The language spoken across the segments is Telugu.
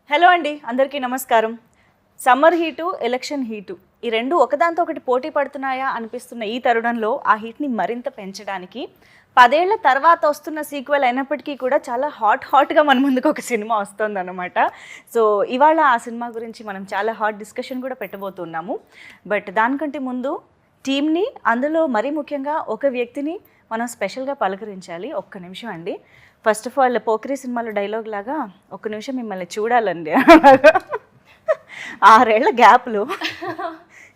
హలో అండి, అందరికీ నమస్కారం. సమ్మర్ హీటు, ఎలక్షన్ హీటు ఈ రెండు ఒకదాంతో ఒకటి పోటీ పడుతున్నాయా అనిపిస్తున్న ఈ తరుణంలో ఆ హీట్ని మరింత పెంచడానికి 10 ఏళ్ల తర్వాత వస్తున్న సీక్వెల్ అయినప్పటికీ కూడా చాలా హాట్గా మన ముందుకు ఒక సినిమా వస్తుందన్నమాట. సో ఇవాళ ఆ సినిమా గురించి మనం చాలా హాట్ డిస్కషన్ కూడా పెట్టబోతున్నాము. బట్ దానికంటే ముందు టీమ్ని, అందులో మరీ ముఖ్యంగా ఒక వ్యక్తిని మనం స్పెషల్గా పలకరించాలి. ఒక్క నిమిషం అండి. ఫస్ట్ ఆఫ్ ఆల్ పోకిరి సినిమాలో డైలాగ్ లాగా ఒక్క నిమిషం మిమ్మల్ని చూడాలండి. 6 ఏళ్ల గ్యాప్లో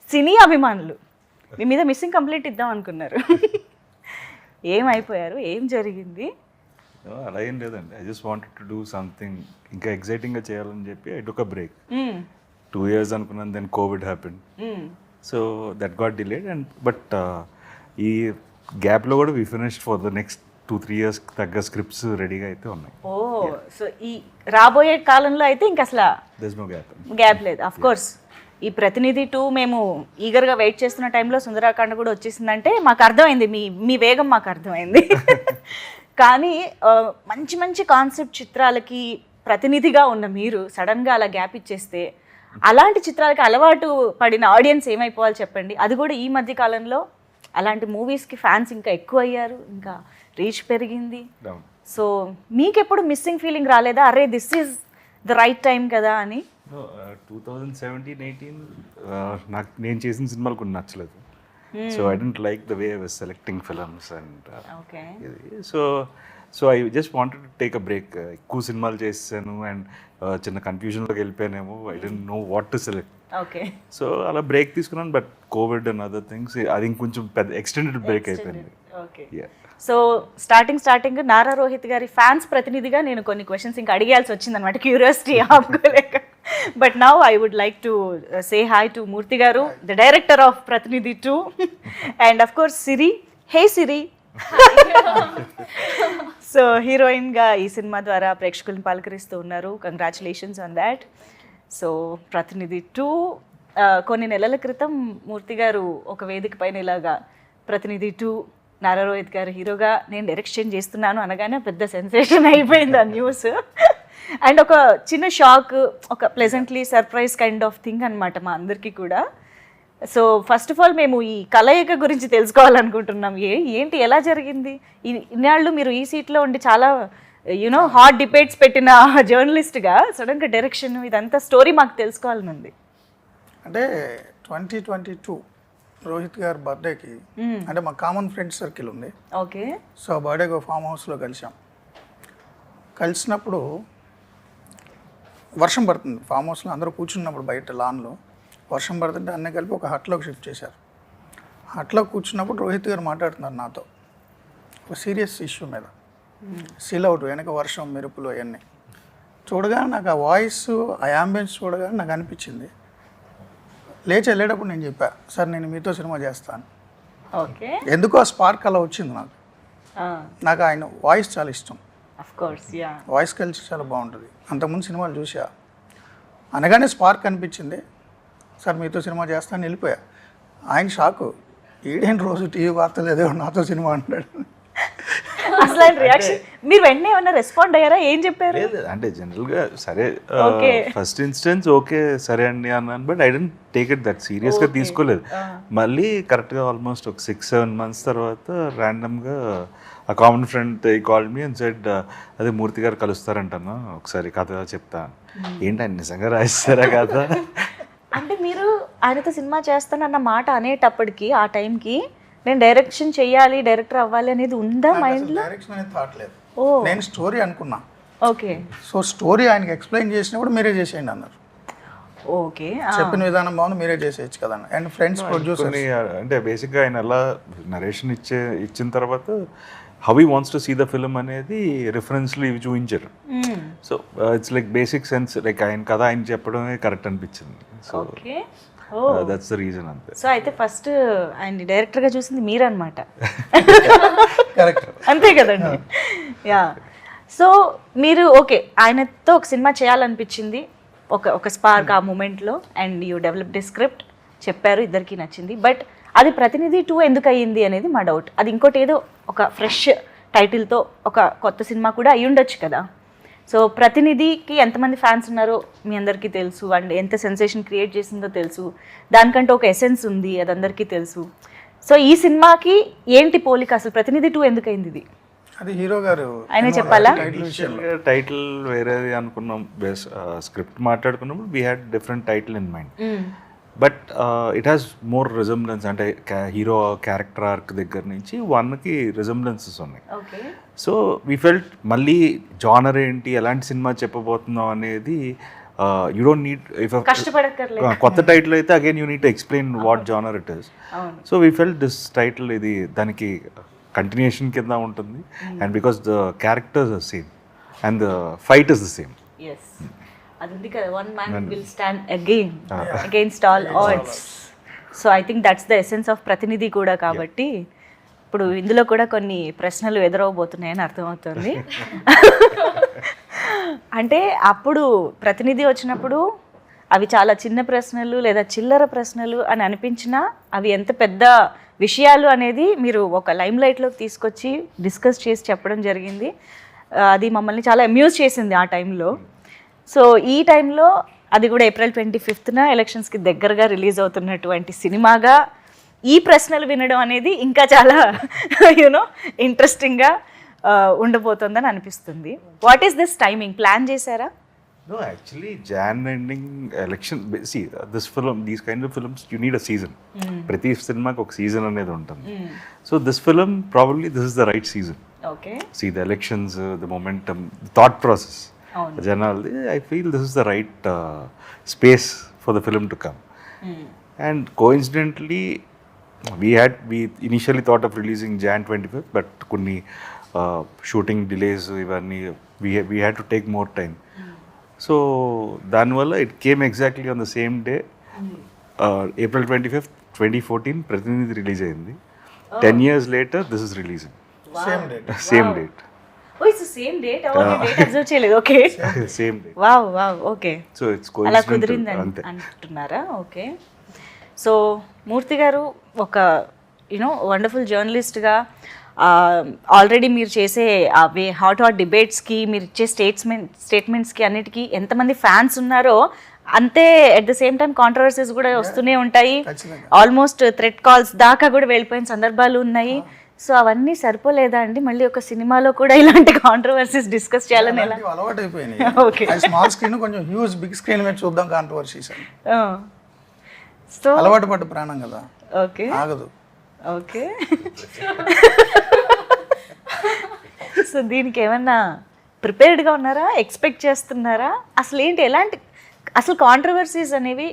సినీ అభిమానులు మీ మీద మిస్సింగ్ కంప్లైంట్ ఇద్దాం అనుకున్నారు. ఏమైపోయారు, ఏం జరిగింది? అలా ఏం లేదండి. I just wanted to do something ఇంకా ఎగ్జైటింగ్గా చేయాలని చెప్పి I took a break. 2 years అనుకున్నాను, then covid happen. So that got delayed and but ఈ గ్యాప్లో కూడా we finished for the next 2-3 years తగ్గ స్క్రిప్ట్స్ రెడీగా అయితే ఉన్నాయి. ఓ, సో ఈ రాబోయే కాలంలో అయితే ఇంక అసలు దేర్ ఇస్ నో గ్యాప్ లేదు. అఫ్ కోర్స్ ఈ ప్రతినిధి 2 మేము ఈగర్గా వెయిట్ చేస్తున్న టైంలో సుందరాకాండ కూడా వచ్చేసిందంటే మాకు అర్థమైంది, మీ వేగం మాకు అర్థమైంది. కానీ మంచి మంచి కాన్సెప్ట్ చిత్రాలకి ప్రతినిధిగా ఉన్న మీరు సడన్గా అలా గ్యాప్ ఇచ్చేస్తే అలాంటి చిత్రాలకి అలవాటు పడిన ఆడియన్స్ ఏమైపోవాలి చెప్పండి. అది కూడా ఈ మధ్య కాలంలో అలాంటి మూవీస్కి ఫ్యాన్స్ ఇంకా ఎక్కువ అయ్యారు, ఇంకా రీచ్ పెరిగింది. సో మీకెప్పుడు మిస్సింగ్ ఫీలింగ్ రాలేదా, అరే this is the right time కదా అని? 2017-18 నాకు నేను చేసిన సినిమాలు కొన్ని నచ్చలేదు. So I don't like the way I was selecting films and so I just wanted to take a break. ఎక్కువ సినిమాలు చేసాను అండ్ చిన్న కన్ఫ్యూజన్లోకి వెళ్ళిపోయానేమో. I don't know what to select. So అలా బ్రేక్ తీసుకున్నాను. But Covid and other things అది ఇంకొంచెం పెద్ద ఎక్స్టెండెడ్ బ్రేక్ అయిపోయింది. సో స్టార్టింగ్ నారా రోహిత్ గారి ఫ్యాన్స్ ప్రతినిధిగా నేను కొన్ని క్వశ్చన్స్ ఇంకా అడిగాల్సి వచ్చిందనమాట, క్యూరియాసిటీ ఆపుకోలేక. But now I would like to say hi to Murthy garu, the director of Pratinidhi 2, and of course Siri. Hey Siri. So హీరోయిన్గా ఈ సినిమా ద్వారా ప్రేక్షకులను పలకరిస్తూ ఉన్నారు. Congratulations on that. సో ప్రతినిధి 2 కొన్ని నెలల క్రితం మూర్తి గారు ఒక వేదిక పైన ఇలాగా ప్రతినిధి 2 నారా రోహిత్ గారు హీరోగా నేను డైరెక్షన్ చేస్తున్నాను అనగానే పెద్ద సెన్సేషన్ అయిపోయింది ఆ న్యూస్. అండ్ ఒక చిన్న షాక్, ఒక pleasantly surprise kind of thing అనమాట మా అందరికీ కూడా. సో ఫస్ట్ ఆఫ్ ఆల్ మేము ఈ కలయిక గురించి తెలుసుకోవాలనుకుంటున్నాం. ఏంటి, ఎలా జరిగింది? ఇన్నాళ్ళు మీరు ఈ సీట్లో ఉండి చాలా హాట్ డిబేట్స్ పెట్టిన జర్నలిస్ట్గా సడన్గా డైరెక్షన్ ఇదంతా స్టోరీ మాకు తెలుసుకోవాలని ఉంది. అంటే 2022 రోహిత్ గారి బర్త్డేకి, అంటే మా కామన్ ఫ్రెండ్ సర్కిల్ ఉంది. ఓకే. సో బర్త్డేకి ఫామ్ హౌస్లో కలిసినప్పుడు వర్షం పడుతుంది. ఫామ్ హౌస్లో అందరూ కూర్చున్నప్పుడు బయట లాన్లో వర్షం పడుతుంటే అన్నీ కలిపి ఒక హట్లోకి షిఫ్ట్ చేశారు. హట్లో కూర్చున్నప్పుడు రోహిత్ గారు మాట్లాడుతున్నారు నాతో ఒక సీరియస్ ఇష్యూ మీద. సీల్ అవుట్ వెనక వర్షం, మెరుపులు అవన్నీ చూడగానే నాకు ఆ వాయిస్, ఆ యాంబియన్స్ చూడగానే నాకు అనిపించింది. లేచి వెళ్ళేటప్పుడు నేను చెప్పా, సార్ నేను మీతో సినిమా చేస్తాను. ఓకే. ఎందుకో ఆ స్పార్క్ అలా వచ్చింది నాకు ఆయన వాయిస్ చాలా ఇష్టం. వాయిస్ కల్చర్ చాలా బాగుంటుంది. అంతకుముందు సినిమాలు చూసా, అనగానే స్పార్క్ అనిపించింది. సార్ మీతో సినిమా చేస్తాను వెళ్ళిపోయా. ఆయన షాకు, ఈడేంటి రోజు టీవీ వార్తలు ఏదో నాతో సినిమా అంటాడు. అసలు ఆయన రియాక్షన్, మీరు వెంటనే ఏమన్నా రెస్పాండ్ అయ్యారా? ఏం చెప్పారు? అంటే జనరల్గా సరే, ఫస్ట్ ఇన్స్టెన్స్ ఓకే సరే అండి అన్నాను. But I don't take it that సీరియస్గా తీసుకోలేదు. మళ్ళీ కరెక్ట్గా ఆల్మోస్ట్ ఒక 6-7 months తర్వాత ర్యాండమ్గా ఆ common friend call me and said, అదే మూర్తి గారు కలుస్తారంటాను, ఒకసారి కథ చెప్తా. ఏంటి ఆయన నిజంగా రాయిస్తారా కదా? అంటే మీరు ఆయనతో సినిమా చేస్తానన్న మాట అనేటప్పటికి ఆ టైంకి నేను డైరెక్షన్ చెయ్యాలి, డైరెక్టర్ అవ్వాలి అనేది ఉందా మైండ్లో? డైరెక్షన్ అనేది థాట్ లేదు. నేను స్టోరీ అనుకున్నా. ఓకే. సో స్టోరీ ఆయనకి ఎక్స్ప్లెయిన్ చేసినప్పుడు మీరే చేసేయండి అన్నారు. ఓకే. చెప్పిన విధానం బాగుంది, మీరే చేసేయచ్చు కదా అండ్ ఫ్రెండ్స్ ప్రొడ్యూసర్. అంటే బేసిక్గా ఆయన అలా నరేషన్ ఇచ్చిన తర్వాత how he wants to see the film అనేది రిఫరెన్స్లు ఇవి చూపించారు. So it's like basic sense, like ఆయన కథ ఆయన చెప్పడమే కరెక్ట్ అనిపించింది. సో దట్స్ ద రీజన్ అంతే. సో అయితే ఫస్ట్ ఆయన డైరెక్టర్గా చూసింది మీరన్నమాట. కరెక్ట్, అంతే కదండి. యా. సో మీరు ఓకే ఆయనతో ఒక సినిమా చేయాలనిపించింది, ఒక స్పార్క్ ఆ మూమెంట్లో, and you developed a script, చెప్పారు, ఇద్దరికి నచ్చింది. బట్ అది ప్రతినిధి 2 ఎందుకు అయ్యింది అనేది మా డౌట్. అది ఇంకోటి ఏదో ఒక ఫ్రెష్ టైటిల్తో ఒక కొత్త సినిమా కూడా అయ్యి ఉండొచ్చు కదా. సో ప్రతినిధికి ఎంతమంది ఫ్యాన్స్ ఉన్నారో మీ అందరికీ తెలుసు, అండ్ ఎంత సెన్సేషన్ క్రియేట్ చేసిందో తెలుసు, దానికంటే ఒక ఎసెన్స్ ఉంది, అది అందరికీ తెలుసు. సో ఈ సినిమాకి ఏంటి పోలిక, అసలు ప్రతినిధి 2 ఎందుకైంది ఇది? అది హీరో గారు ఆయనే చెప్పాలా? టైటిల్ వేరేది అనుకున్నాం, బేస్ స్క్రిప్ట్ మాట్లాడుకున్నప్పుడు we had different title in mind, but it has more resemblance. అంటే హీరో క్యారెక్టర్ ఆర్క్ దగ్గర నుంచి 1కి రిజంబ్లెన్సెస్ ఉన్నాయి. సో వీ ఫెల్ట్ మళ్ళీ జానర్ ఏంటి, ఎలాంటి సినిమా చెప్పబోతున్నాం అనేది యూ డోంట్ నీడ్, కొత్త టైటిల్ అయితే again you need to explain what genre it is. So we felt this title ఇది దానికి కంటిన్యూషన్ కింద ఉంటుంది, and because the characters are same and the fight is the same. అది ఉంది కదా, one man will stand against all odds. So I think that's the essence of Prathinidhi కూడా. కాబట్టి ఇప్పుడు ఇందులో కూడా కొన్ని ప్రశ్నలు ఎదురవబోతున్నాయని అర్థమవుతుంది. అంటే అప్పుడు ప్రతినిధి వచ్చినప్పుడు అవి చాలా చిన్న ప్రశ్నలు లేదా చిల్లర ప్రశ్నలు అని అనిపించినా అవి ఎంత పెద్ద విషయాలు అనేది మీరు ఒక లైమ్ లైట్లోకి తీసుకొచ్చి డిస్కస్ చేసి చెప్పడం జరిగింది. అది మమ్మల్ని చాలా అమ్యూజ్ చేసింది ఆ టైంలో. సో ఈ టైంలో అది కూడా April 25న ఎలక్షన్స్కి దగ్గరగా రిలీజ్ అవుతున్నటువంటి సినిమాగా ఈ ప్రశ్నలు వినడం అనేది ఇంకా చాలా ఇంట్రెస్టింగ్గా ఉండబోతుందని అనిపిస్తుంది. What is this timing, plan చేశారా? No, actually, Jan ending election. See, this film, these kind of films, you need a season. ప్రతి సినిమాకి ఒక సీజన్ అనేది ఉంటుంది. So this film, probably this is the right season. Okay. See the elections, the momentum, the thought process. Janaldi, I feel this is the right space for the film to come. And coincidentally, we initially thought of releasing Jan 25th, but కొన్ని shooting delays ఇవన్నీ we had to take more time. So దానివల్ల it came exactly on the same day, April 25th, 2014 Pratinidhi release అయింది. 10 years later this is releasing. Same date. Oh it's same date. Okay, date observe చేయలేదు. Okay, same date. Wow. Okay, so it's అలా కుదిరింది అంటున్నారా? ఓకే. సో మూర్తి గారు ఒక వండర్ఫుల్ జర్నలిస్ట్గా ఆల్రెడీ మీరు చేసే అవే హాట్ డిబేట్స్కి, మీరు ఇచ్చే స్టేట్మెంట్స్కి అన్నిటికీ ఎంతమంది ఫ్యాన్స్ ఉన్నారో అంతే at the same time controversies కూడా వస్తూనే ఉంటాయి. ఆల్మోస్ట్ థ్రెట్ కాల్స్ దాకా కూడా వెళ్ళిపోయిన సందర్భాలు ఉన్నాయి. సో అవన్నీ సరిపోలేదా అండి? మళ్ళీ ఒక సినిమాలో కూడా ఇలాంటి కాంట్రవర్సీస్ డిస్కస్ చేయాలని ఎలా? అలవాటు అయిపోయినాయి. ఓకే, స్మాల్ స్క్రీన్ కొంచెం హ్యూజ్ బిగ్ స్క్రీన్ మీద చూద్దాం కాంట్రవర్సీస్. సో అలవాటు పడ్డ ప్రాణం కదా, ఓకే ఆగదు. ఓకే. సో దీనికి ఏమన్నా ప్రిపేర్డ్గా ఉన్నారా, ఎక్స్పెక్ట్ చేస్తున్నారా? అసలు ఏంటి, ఎలాంటి అసలు కాంట్రవర్సీస్ అనేవి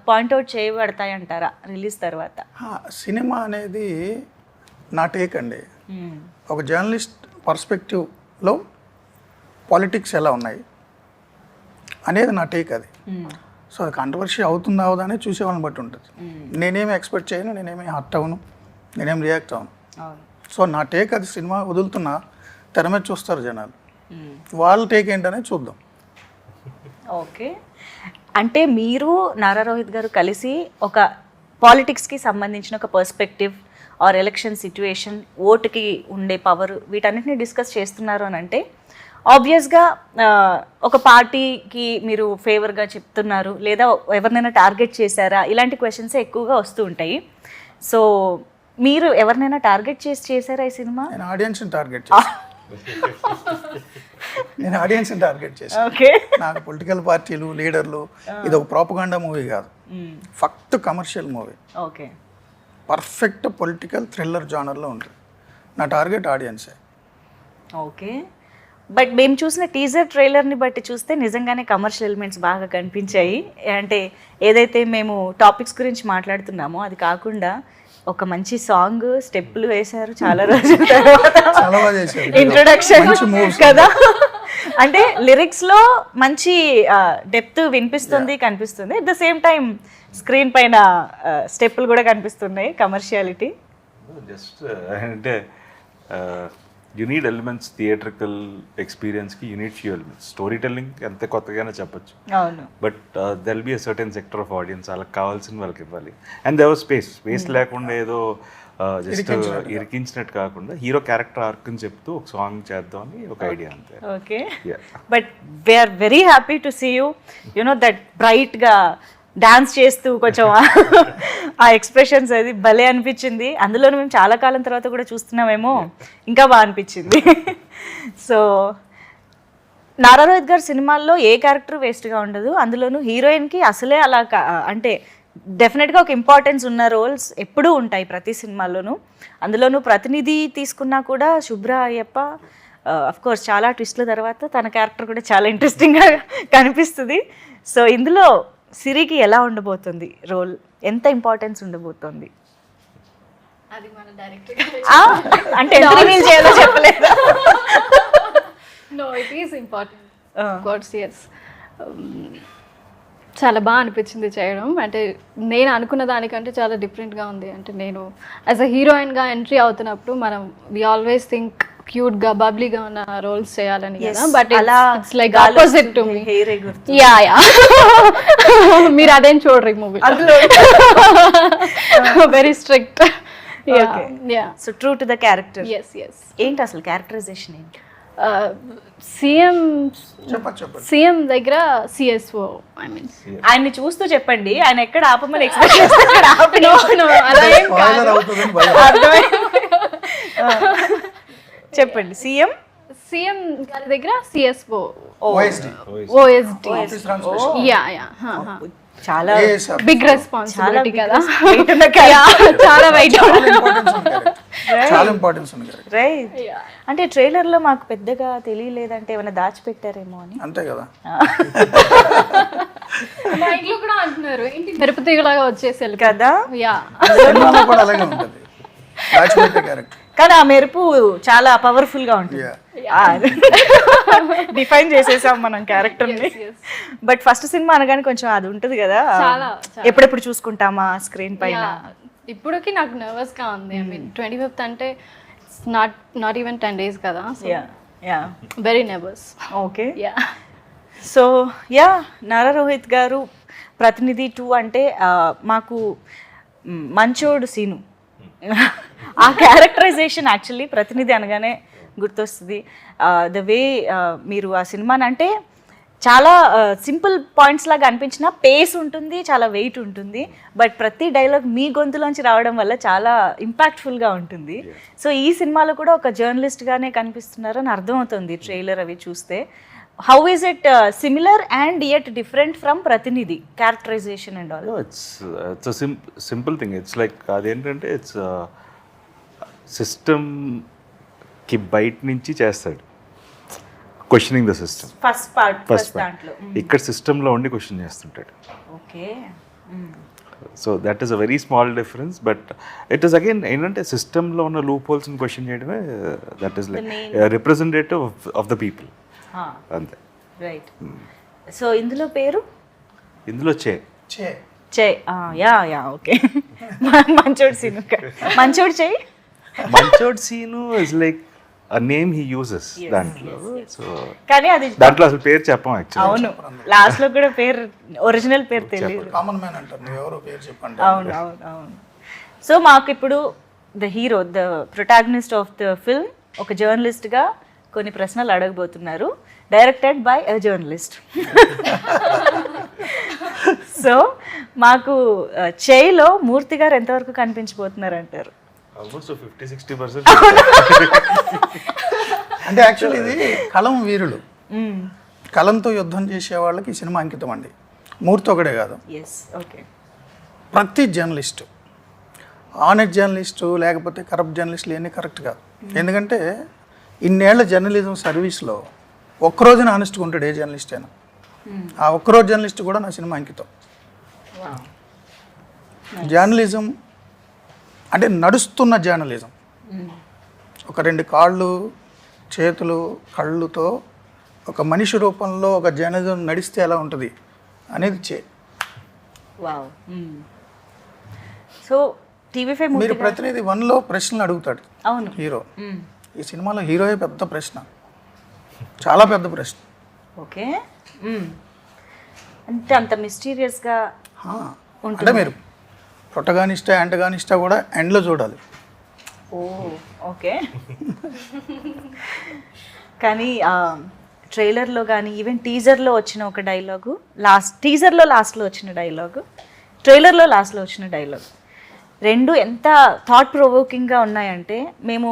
పాయింట్అవుట్ చేయబడతాయి అంటారా రిలీజ్ తర్వాత? సినిమా అనేది నా టేక్ అండి. ఒక జర్నలిస్ట్ పర్స్పెక్టివ్లో పాలిటిక్స్ ఎలా ఉన్నాయి అనేది నా టేక్ అది. సో అది కాంట్రవర్సీ అవుతుందా అవదా అనేది చూసేవాళ్ళని బట్టి ఉంటుంది. నేనేమి ఎక్స్పెక్ట్ చేయను, నేనేమి హర్ట్ అవ్వను, నేనేం రియాక్ట్ అవ్వను. సో నా టేక్ అది. సినిమా వదులుతున్నా తెర మీద చూస్తారు జనాలు, వాళ్ళ టేక్ ఏంటనేది చూద్దాం. ఓకే, అంటే మీరు నారా రోహిత్ గారు కలిసి ఒక పాలిటిక్స్కి సంబంధించిన ఒక పర్స్పెక్టివ్ ఆర్ ఎలక్షన్ సిచ్యువేషన్, ఓటుకి ఉండే పవర్, వీటన్నిటిని డిస్కస్ చేస్తున్నారు అని అంటే ఆబ్వియస్గా ఒక పార్టీకి మీరు ఫేవర్గా చెప్తున్నారు, లేదా ఎవరినైనా టార్గెట్ చేశారా, ఇలాంటి క్వశ్చన్సే ఎక్కువగా వస్తూ ఉంటాయి. సో మీరు ఎవరినైనా టార్గెట్ చేశారా ఈ సినిమా? నేను ఆడియన్స్ని టార్గెట్ చేశాను. ఓకే, నాకు పొలిటికల్ పార్టీలు, లీడర్లు, ఇది ఒక ప్రాపగాండా మూవీ కాదు, ఫక్త్ commercial movie. Okay, perfect political thriller జానర్లో ఉంటుంది. నా టార్గెట్ ఆడియన్సే. ఓకే, బట్ మేము చూసిన టీజర్ ట్రైలర్ని బట్టి చూస్తే నిజంగానే కమర్షియల్ ఎలిమెంట్స్ బాగా కనిపించాయి. అంటే ఏదైతే మేము టాపిక్స్ గురించి మాట్లాడుతున్నామో అది కాకుండా ఒక మంచి సాంగ్, స్టెప్పులు వేశారు చాలా రోజుల తర్వాత, ఇంట్రొడక్షన్ కదా. అంటే లిరిక్స్లో మంచి డెప్త్ వినిపిస్తుంది, కనిపిస్తుంది. At the same time screen పైన స్టెప్పులు కూడా కనిపిస్తున్నాయి, కమర్షియాలిటీ. జస్ట్ అంటే యూ నీడ్ ఎలిమెంట్స్, థియేట్రికల్ ఎక్స్పీరియన్స్కి you need few elements. Storytelling ఎంత కొత్తగానే చెప్పొచ్చు, అవును. But they'll be a certain sector of audience, వాళ్ళకి కావాల్సిన వాళ్ళకి ఇవ్వాలి. అండ్ దేవర్ స్పేస్ లేకుండా ఏదో జస్ట్ ఇరికించినట్టు కాకుండా హీరో క్యారెక్టర్ ఆర్క్ అని చెప్తూ ఒక సాంగ్ చేద్దాం అని ఒక ఐడియా అంతే. Okay, but we're very happy to see you you know that బ్రైట్గా డాన్స్ చేస్తూ కొంచెం ఆ ఎక్స్ప్రెషన్స్ అది భలే అనిపించింది. అందులోనూ మేము చాలా కాలం తర్వాత కూడా చూస్తున్నామేమో, ఇంకా బాగా అనిపించింది. సో నారా రోహిత్ గారి సినిమాల్లో ఏ క్యారెక్టర్ వేస్ట్గా ఉండదు, అందులోనూ హీరోయిన్కి అసలే అలా అంటే డెఫినెట్గా ఒక ఇంపార్టెన్స్ ఉన్న రోల్స్ ఎప్పుడూ ఉంటాయి ప్రతి సినిమాల్లోనూ. అందులోనూ ప్రతినిధి తీసుకున్నా కూడా శుభ్ర అయ్యప్ప అఫ్ కోర్స్ చాలా ట్విస్ట్ల తర్వాత తన క్యారెక్టర్ కూడా చాలా ఇంట్రెస్టింగ్గా కనిపిస్తుంది. సో ఇందులో సిరికి ఎలా ఉండబోతుంది రోల్, ఎంత ఇంపార్టెన్స్ ఉండబోతుంది? అది మన డైరెక్టర్ అంటే ఎంత రివీల్ చేయాలో చెప్పలేదు. No it is important course. Yes, చాలా బాగా అనిపించింది చేయడం. అంటే నేను అనుకున్న దానికంటే చాలా డిఫరెంట్గా ఉంది. అంటే నేను యాజ్ అ హీరోయిన్గా ఎంట్రీ అవుతున్నప్పుడు మనం వి ఆల్వేస్ థింక్ క్యూట్గా బబ్లీగా ఉన్న రోల్స్ చేయాలని కదా, బట్ అలా it's like opposite to me. Hair yeah మీరు అదేం చూడరు ఈ movie, very strict. So true to the character. Yes yes. ఏంటి అసలు క్యారెక్టరైజేషన్ ఏంటి? సీఎం దగ్గర సిఎస్ఓ, ఐ మీన్ ఆయన్ని చూస్తూ చెప్పండి, ఆయన ఎక్కడ ఆపమని ఎక్స్పెక్ట్ చేస్తాడు. అలా ఏం కాదు. చెప్పండి. సీఎం గారి దగ్గర CSO, OSD. OSD. Yeah yeah, చాలా బిగ్ రెస్పాన్సిబిలిటీ కదా, చాలా వెయిట్, చాలా ఇంపార్టెన్స్ ఉంది. రైట్. అంటే ట్రైలర్ లో మాకు పెద్దగా తెలియలేదంటే ఏమైనా దాచిపెట్టారేమో అని. అంతే కదా. మా ఇంట్లో కూడా అంటున్నారు ఏంటి తిరుపతిలాగా వచ్చేసి కదా. యా, సినిమాలో కూడా అలాగే ఉంటుంది, దాచిపెట్టే క్యారెక్టర్. కానీ ఆ మెరుపు చాలా పవర్ఫుల్ గా ఉంటుంది. డిఫైన్ చేసేసాం మనం క్యారెక్టర్ ని. బట్ ఫస్ట్ సినిమా అనగానే కొంచెం అది ఉంటుంది కదా, ఎప్పుడెప్పుడు చూసుకుంటామా స్క్రీన్ పైన. ఇప్పటికి నాకు నర్వస్ గా ఉంది. ఐ మీన్ 25th అంటే నాట్ ఈవెన్ 10 days కదా, very nervous. Okay. Yeah. So yeah, Nara Rohit గారు ప్రతినిధి 2 అంటే మాకు మంచోడు సీను ఆ క్యారెక్టరైజేషన్ యాక్చువల్లీ ప్రతినిధి అనగానే గుర్తొస్తుంది. ద వే మీరు ఆ సినిమాని అంటే చాలా సింపుల్ పాయింట్స్ లాగా అనిపించిన పేస్ ఉంటుంది, చాలా వెయిట్ ఉంటుంది, బట్ ప్రతి డైలాగ్ మీ గొంతులోంచి రావడం వల్ల చాలా ఇంపాక్ట్ఫుల్గా ఉంటుంది. సో ఈ సినిమాలో కూడా ఒక జర్నలిస్ట్గానే కనిపిస్తున్నారు అని అర్థమవుతుంది ట్రైలర్ అవి చూస్తే. How is it similar and yet different from Pratinidhi characterisation and all? It's simple thing. It's like అదేంటంటే ఇట్స్ సిస్టమ్కి బయట నుంచి చేస్తాడు, క్వశ్చనింగ్ ద సిస్టమ్. ఫస్ట్ దాంట్లో ఇక్కడ సిస్టంలో ఉండి క్వశ్చన్ చేస్తుంటాడు. Okay. So that is a very small difference, but it is again ఏంటంటే సిస్టంలో ఉన్న లూప్ హోల్స్ని క్వశ్చన్ చేయడమే. That is like representative of the people, అంతే. రైట్. సో ఇందులో పేరు? ఇందులో చే. Yeah okay. మంచోడు సీను, మంచోడు చేయి. మంచోడ్ Seenu is like a name he uses దాంట్లో. సో కానీ అది దాంట్లో అసలు పేరు చెప్పం యాక్చువల్లీ. అవును, లాస్ట్ లో కూడా పేరు, ఒరిజినల్ పేరు తెలియదు. కామన్ మ్యాన్ అంటారు, నువ్వు ఎవరో పేరు చెప్పండి. అవును అవును అవును. సో మాకు ఇప్పుడు the hero, the protagonist of the film ఒక జర్నలిస్ట్గా కొన్ని ప్రశ్నలు అడగబోతున్నారు, directed by a journalist. So మాకు చేయిలో మూర్తి గారు ఎంతవరకు కనిపించబోతున్నారు అంటారు? ఆల్మోస్ట్ 50-60%. అంటే యాక్చువల్లీ ఇది కలం వీరులు, కలంతో యుద్ధం చేసే వాళ్ళకి ఈ సినిమా అంకితం అండి. మూర్తి ఒకడే కాదు, ఓకే, ప్రతి జర్నలిస్టు, ఆనెస్ట్ జర్నలిస్టు లేకపోతే కరప్ట్ జర్నలిస్టులు ఇవన్నీ కరెక్ట్ కాదు. ఎందుకంటే ఇన్నేళ్ల జర్నలిజం సర్వీస్లో ఒక్కరోజున ఆనెస్ట్గా ఉంటాడు ఏ జర్నలిస్ట్ అయినా. ఆ ఒక్కరోజు జర్నలిస్ట్ కూడా నా సినిమా అంకితం. జర్నలిజం అంటే నడుస్తున్న జర్నలిజం, ఒక 2 కాళ్ళు చేతులు కళ్ళుతో ఒక మనిషి రూపంలో ఒక జర్నలిజం నడిస్తే ఎలా ఉంటుంది అనేది వావ్. సో టీవీ5 మీరు ప్రతినిధి 1లో ప్రశ్నలు అడుగుతాడు అవును హీరో, ఈ సినిమాలో హీరోయే పెద్ద ప్రశ్న, చాలా పెద్ద ప్రశ్న. ఓకే. అంటే అంత మిస్టీరియస్గా అంటే మీరు ప్రొటగానిస్టా యాంటగానిస్టా కూడా ఎండ్లో చూడాలి. ఓ ఓకే. కానీ ట్రైలర్లో కానీ ఈవెన్ టీజర్లో వచ్చిన ఒక డైలాగు, టీజర్లో లాస్ట్లో వచ్చిన డైలాగు, ట్రైలర్లో లాస్ట్లో వచ్చిన డైలాగ్, రెండు ఎంత థాట్ ప్రొవోకింగ్గా ఉన్నాయంటే మేము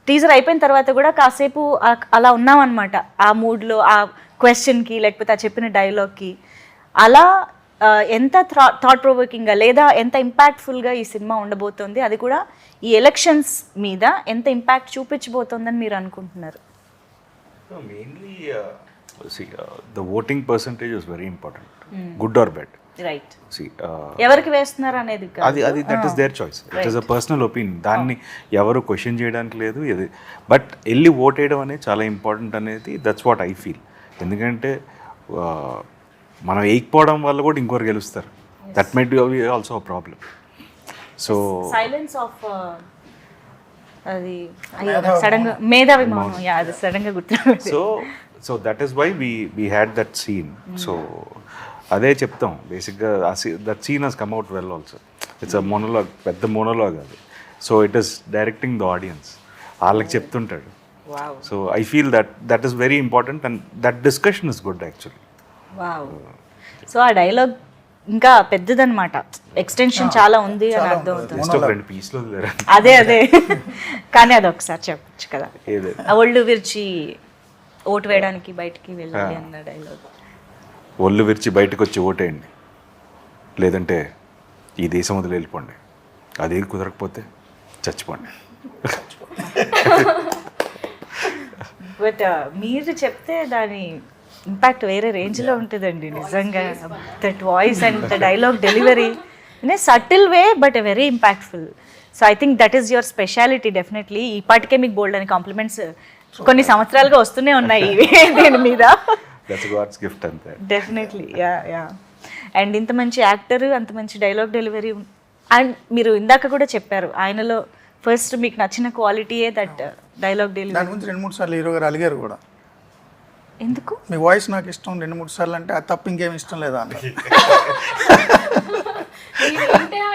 టీజర్ అయిపోయిన తర్వాత కూడా కాసేపు అలా ఉన్నామన్నమాట, ఆ మూడ్లో, ఆ క్వశ్చన్కి లేకపోతే ఆ చెప్పిన డైలాగ్కి. అలా ఎంత థాట్ ప్రొవోకింగ్గా లేదా ఎంత ఇంపాక్ట్ఫుల్గా ఈ సినిమా ఉండబోతోంది, అది కూడా ఈ ఎలక్షన్స్ మీద ఎంత ఇంపాక్ట్ చూపించబోతోందని మీరు అనుకుంటున్నారు? Mainly the voting percentage is very important, good or bad. Right. ఎవరికి వేస్తున్నారు అనేది అది that is their choice, it is a personal opinion. దాన్ని ఎవరు క్వశ్చన్ చేయడానికి లేదు. ఇది బట్ వెళ్ళి ఓట్ వేయడం అనేది చాలా ఇంపార్టెంట్ అనేది, దట్స్ వాట్ ఐ ఫీల్. ఎందుకంటే మనం వేయకపోవడం వల్ల కూడా ఇంకొకరు గెలుస్తారు. That might be also a problem. So silence of అది సడన్గా మేధావి మౌనం, అది సడన్గా గుర్తు. So that is why we had that scene. So అదే చెప్తాం బేసిక్గా. That scene has come out well also. It's a monologue, పెద్ద మోనోలాగ్ అది. So it is directing the audience, వాళ్ళకి చెప్తుంటాడు. So I feel that is very important and that discussion is good actually. Wow. So uh dialogue ఇంకా పెద్దదన్నమాట, ఎక్స్టెన్షన్ చాలా ఉంది అని అర్థం అవుతుంది. అదే కానీ అది ఒకసారి చెప్పచ్చు కదా, ఒళ్ళు విరిచి ఓటు వేయడానికి బయటికి వెళ్ళాలి అన్న డైలాగ్. ఒళ్ళు విరిచి బయటకు వచ్చి ఓటేయండి, లేదంటే ఈ దేశం వదిలి వెళ్ళిపోండి, అదే కుదరకపోతే చచ్చిపోండి. బట్ మీరు చెప్తే దాని ఇంపాక్ట్ వేరే రేంజ్లో ఉంటుందండి నిజంగా. That voice and the dialogue delivery in a subtle way but very impactful. So I think that is your speciality definitely. ఇప్పటికే మీకు బోల్డ్ అని కాంప్లిమెంట్స్ కొన్ని సంవత్సరాలుగా వస్తూనే ఉన్నాయి దీని మీద. Definitely yeah. అండ్ ఇంత మంచి యాక్టర్, అంత మంచి డైలాగ్ డెలివరీ. అండ్ మీరు ఇందాక కూడా చెప్పారు ఆయనలో ఫస్ట్ మీకు నచ్చిన క్వాలిటీయే దట్ డైలాగ్ డెలివరీ. దాని గురించి 2-3 సార్లు హీరో గారు అలిగారు కూడా. ఎందుకు? మీ వాయిస్ నాకు ఇష్టం 2-3 సార్లు అంటే అది తప్ప ఇంకేం ఇష్టం లేదా అన్న.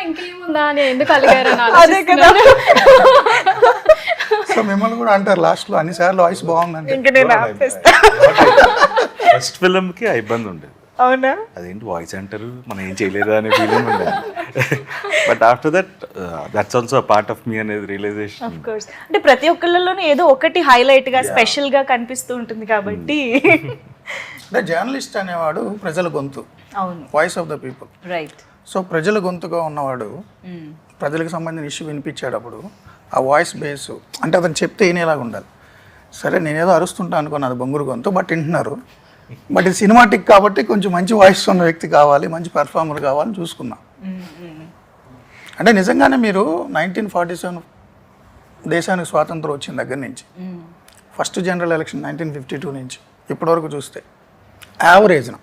ఇంకేముందా అని ఎందుకు అలిగారు? అదే కదా. సో మిమ్మల్ని కూడా అంటారు లాస్ట్లో అన్నిసార్లు వాయిస్ బాగుందండి. ఇంకా నేను ఆపేస్తా. ఫస్ట్ ఫిల్మ్కి ఆ ఇబ్బంది ఉండేది. అవునా? అదేంటి వాయిస్ అంటారు, మనం ఏం చేయలేదా అనే ఫీలింగ్ ఉండేది. But after that that's also a part of me అనేది రియలైజేషన్. Of course. అంటే ప్రతి ఒక్కళ్ళలోనే ఏదో ఒకటి హైలైట్ గా స్పెషల్ గా కనిపిస్తూ ఉంటుంది కాబట్టి. అంటే జర్నలిస్ట్ అనేవాడు ప్రజల గొంతు, అవును, voice of the people. Right. So ప్రజల గొంతుగా ఉన్నవాడు ప్రజలకు సంబంధించిన ఇష్యూ వినిపించేటప్పుడు ఆ వాయిస్ బేస్ అంటే అతను చెప్తే వినేలాగా ఉండాలి. సరే నేనేదో అరుస్తుంటా అనుకున్నాను, అది బొంగురు గొంతు, బట్ వింటున్నారు. బట్ ఇది సినిమాటిక్ కాబట్టి కొంచెం మంచి వాయిస్ ఉన్న వ్యక్తి కావాలి, మంచి పెర్ఫార్మర్ కావాలని చూసుకున్నా. అంటే నిజంగానే మీరు 1947 దేశానికి స్వాతంత్రం వచ్చిన దగ్గర నుంచి ఫస్ట్ జనరల్ ఎలక్షన్ 1952 నుంచి ఇప్పటివరకు చూస్తే యావరేజ్న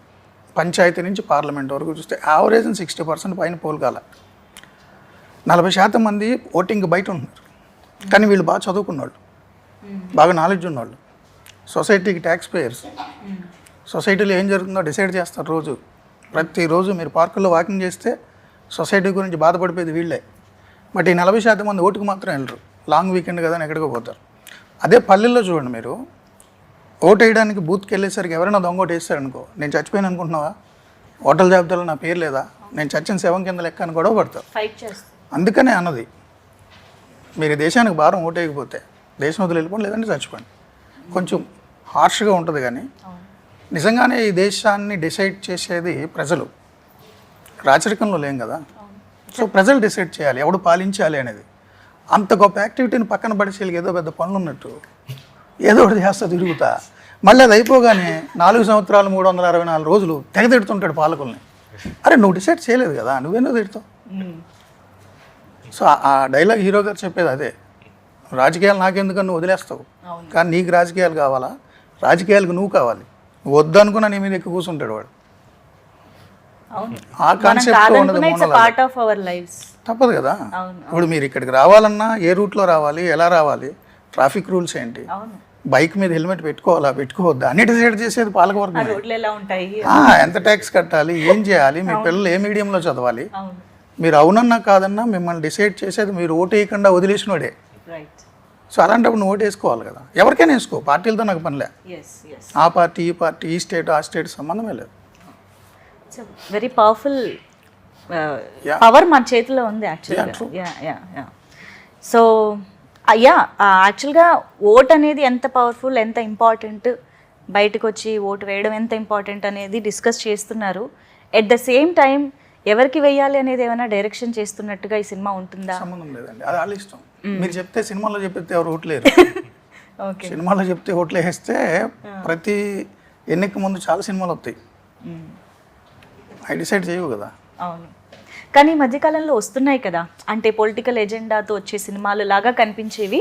పంచాయతీ నుంచి పార్లమెంట్ వరకు చూస్తే యావరేజ్న 60% పైన పోల్ కాల. 40% మంది ఓటింగ్ బయట ఉన్నారు. కానీ వీళ్ళు బాగా చదువుకున్నవాళ్ళు, బాగా నాలెడ్జ్ ఉన్నవాళ్ళు, సొసైటీకి ట్యాక్స్ పేయర్స్. సొసైటీలో ఏం జరుగుతుందో డిసైడ్ చేస్తారు రోజు. ప్రతిరోజు మీరు పార్కుల్లో వాకింగ్ చేస్తే సొసైటీ గురించి బాధపడిపోయేది వీళ్ళే. బట్ ఈ 40% మంది ఓటుకు మాత్రం వెళ్ళరు. లాంగ్ వీకెండ్ కదా అని ఎక్కడికో పోతారు. అదే పల్లెల్లో చూడండి, మీరు ఓటు వేయడానికి బూత్కి వెళ్ళేసరికి ఎవరైనా దొంగ ఓటు వేస్తారనుకో, నేను చచ్చిపోయాను అనుకుంటున్నావా, ఓటర్ల జాబితాలో నా పేరు లేదా, నేను చచ్చిన శవం కింద లెక్క అని గొడవ పడతారు. అందుకనే అన్నది, మీరు దేశానికి భారం ఓటు వేయకపోతే దేశం వదిలి వెళ్ళిపోండి, లేదంటే చచ్చిపోండి. కొంచెం హార్ష్గా ఉంటుంది కానీ నిజంగానే ఈ దేశాన్ని డిసైడ్ చేసేది ప్రజలు. రాచరికంలో లేం కదా. సో ప్రజలు డిసైడ్ చేయాలి ఎవడు పాలించాలి అనేది. అంత గొప్ప యాక్టివిటీని పక్కన పడేసి ఏదో పెద్ద పనులు ఉన్నట్టు ఏదో ఒకటి చేస్తా తిరుగుతా, మళ్ళీ అది అయిపోగానే 4 సంవత్సరాలు 364 రోజులు తెగ తిడుతుంటాడు పాలకుల్ని. అరే నువ్వు డిసైడ్ చేయలేదు కదా, నువ్వేందో తిడతావు. సో ఆ డైలాగ్ హీరో గారు చెప్పేది అదే, రాజకీయాలు నాకెందుకని నువ్వు వదిలేస్తావు, కానీ నీకు రాజకీయాలు కావాలా, రాజకీయాలకు నువ్వు కావాలి, నువ్వు వద్దు అనుకున్నా నీ మీద ఎక్కువ కూర్చుంటాడు వాడు. ఆ కాన్సెప్ట్ తప్పదు కదా. ఇప్పుడు మీరు ఇక్కడికి రావాలన్నా ఏ రూట్లో రావాలి, ఎలా రావాలి, ట్రాఫిక్ రూల్స్ ఏంటి, అవును. బైక్ మీద హెల్మెట్ పెట్టుకోవాలా పెట్టుకోవద్దా అన్ని డిసైడ్ చేసేది పాలకవర్గం. రోడ్లు ఎలా ఉంటాయి, ఎంత ట్యాక్స్ కట్టాలి, ఏం చేయాలి, మీ పిల్లలు ఏ మీడియంలో చదవాలి, అవును, మీరు అవునన్నా కాదన్నా మిమ్మల్ని డిసైడ్ చేసేది మీరు ఓటు వేయకుండా వదిలేసినోడే. రైట్, సో అలాంటప్పుడు నువ్వు ఓటు వేసుకోవాలి కదా. ఎవరికైనా వేసుకో, పార్టీలతో నాకు పనిలే. Yes yes. ఆ పార్టీ ఈ పార్టీ, ఈ స్టేట్ ఆ స్టేట్ సంబంధమే లేదు. ఇట్స్ వెరీ పవర్ఫుల్ పవర్ మన చేతిలో ఉంది యాక్చువల్గా. Yeah yeah yeah. So yeah, యాక్చువల్గా ఓట్ అనేది ఎంత పవర్ఫుల్, ఎంత ఇంపార్టెంట్, బయటకు వచ్చి ఓటు వేయడం ఎంత ఇంపార్టెంట్ అనేది డిస్కస్ చేస్తున్నారు. ఎట్ ద సేమ్ టైం ఎవరికి వేయాలి అనేది ఏమైనా డైరెక్షన్ చేస్తున్నట్టుగా ఈ సినిమా ఉంటుందా? సంబంధం లేదండి, అది వాళ్ళ ఇష్టం. మీరు చెప్తే సినిమాలో చెప్తే ఎవరు ఓట్లేరు. ఓకే, సినిమాలో చెప్తే ఓట్లు వేస్తే ప్రతి ఎన్నిక ముందు చాలా సినిమాలు వస్తాయి, అవి డిసైడ్ చేయవు కదా. అవును, కానీ ఈ మధ్యకాలంలో వస్తున్నాయి కదా, అంటే పొలిటికల్ ఎజెండాతో వచ్చే సినిమాలు లాగా కనిపించేవి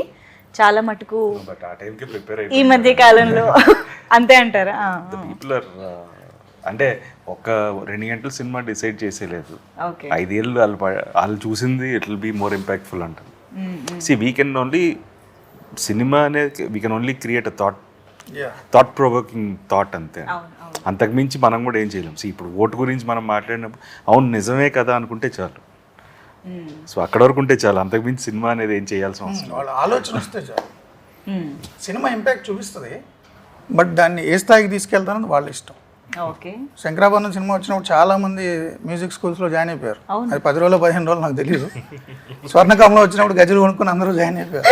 చాలా మటుకు బట్ ఆ టైంకి ప్రిపేర్ ఈ మధ్య కాలంలో. అంతే అంటారా? పీపుల్ ఆర్ అంటే ఒక 2 గంటల సినిమా డిసైడ్ చేసేలేదు, ఓకే, 5 ఏళ్ళు వాళ్ళు చూసింది it will be more impactful అంటారు. See we can only cinema అనేది we can only create a thought provoking thought అంతే. అవును అవును, అంతకుమించి మనం కూడా ఏం చేయలేం. సో ఇప్పుడు ఓటు గురించి మనం మాట్లాడినప్పుడు అవును నిజమే కదా అనుకుంటే చాలు. సో అక్కడ వరకు ఉంటే చాలు, అంతకుమించి సినిమా అనేది ఏం చేయాల్సిన అవసరం. వాళ్ళ ఆలోచన వస్తే చాలు. సినిమా ఇంపాక్ట్ చూపిస్తుంది, బట్ దాన్ని ఏ స్థాయికి తీసుకెళ్తారని వాళ్ళ ఇష్టం. ఓకే. శంకరాభరణం సినిమా వచ్చినప్పుడు చాలా మంది మ్యూజిక్ స్కూల్స్లో జాయిన్ అయిపోయారు. అవును. అది 10 రోజులు 15 రోజులు నాకు తెలియదు. స్వర్ణకాంలో వచ్చినప్పుడు గజలు కొనుక్కొని అందరూ జాయిన్ అయిపోయారు.